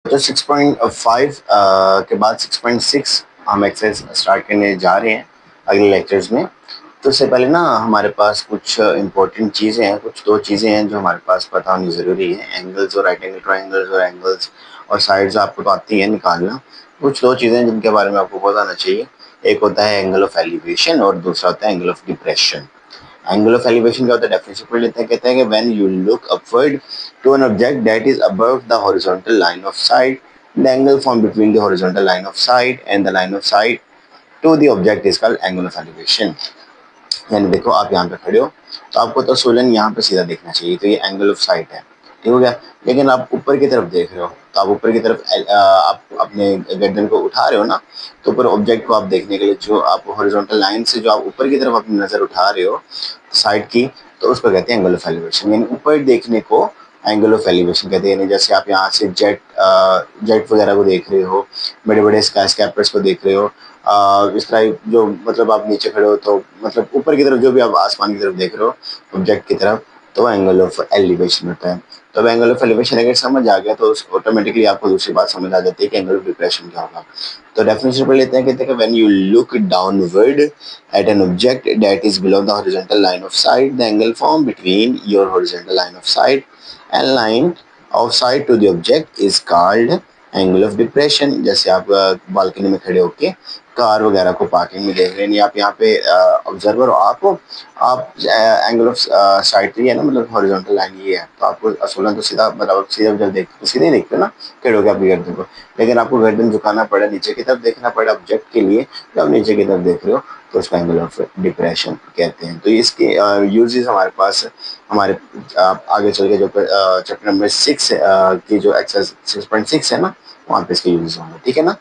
तो 6.5 के बाद 6.6 हम एक्सरसाइज स्टार्ट करने जा रहे हैं अगले लेक्चर्स में। तो उससे पहले ना हमारे पास कुछ इम्पोर्टेंट चीज़ें हैं, कुछ 2 चीज़ें हैं जो हमारे पास पता होनी ज़रूरी है। एंगल्स और राइट एंगल ट्रायंगल्स और एंगल्स और साइड्स आपको तो आती हैं निकालना। कुछ 2 चीज़ें हैं जिनके बारे में आपको पता होना चाहिए। एक होता है एंगल ऑफ एलिवेशन और दूसरा होता है angle of depression. Angle of elevation क्या होता है, डेफिनेशन पढ़ लेते हैं। कहते हैं कि when you look upward to an object that is above the horizontal line of sight, the angle form between the horizontal line of sight and the line of sight to the object is called angle of elevation. यानी देखो आप यहाँ पे खड़े हो तो आपको तो सोलन यहाँ पे सीधा देखना चाहिए, तो ये एंगल ऑफ साइट है, ठीक हो गया। लेकिन आप ऊपर की तरफ देख रहे हो तो आप ऊपर की तरफ आप अपने गर्दन को उठा रहे हो ना, तो ऊपर ऑब्जेक्ट को आप देखने के लिए जो आप हॉरिजॉन्टल लाइन से जो आप ऊपर की तरफ अपनी नज़र उठा रहे हो साइड की, तो उसको कहते हैं एंगल ऑफ एलिवेशन। यानी ऊपर देखने को एंगल ऑफ एलिवेशन कहते हैं। यानी जैसे आप यहाँ से जेट वगैरह को देख रहे हो, बड़े बड़े स्काई स्कैपर्स को देख रहे हो, इस तरह जो मतलब आप नीचे खड़े हो तो मतलब ऊपर की तरफ जो भी आप आसमान की तरफ देख रहे हो ऑब्जेक्ट की तरफ, तो एंगल ऑफ एलिवेशन होता है। तो एंगल ऑफ एलिवेशन अगर समझ आ गया तो ऑटोमेटिकली आपको दूसरी बात समझ आ जाती है कि एंगल ऑफ डिप्रेशन क्या होगा। तो डेफिनेशन पढ़ लेते हैं। कहते हैं कि when you look downward at an object that is below the horizontal line of sight, the angle form between your horizontal line of sight and line of sight to the object is called angle of depression. जैसे आप balcony में खड़े होके car वगैरह को parking में देख रहे हैं, आप यहाँ पे ऑब्जर्वर हो, आप एंगल ऑफ साइड है ना, मतलब हॉरिजॉन्टल लाइन ये है, तो आपको असूलन तो सीधा मतलब सीधा जब देखते तो सीधे ही देखते हो ना खड़े होकर आपकी गर्दन को। लेकिन आपको गर्दन झुकाना पड़ा, नीचे की तरफ देखना पड़ा ऑब्जेक्ट के लिए, जब आप नीचे की तरफ देख रहे हो तो उसका एंगल ऑफ डिप्रेशन कहते हैं। तो इसके यूजेस हमारे पास हमारे आगे चल के जो चैप्टर नंबर 6 की जो एक्सरसाइज 6.6 है ना, वहाँ पे इसके यूजेस होंगे, ठीक है ना।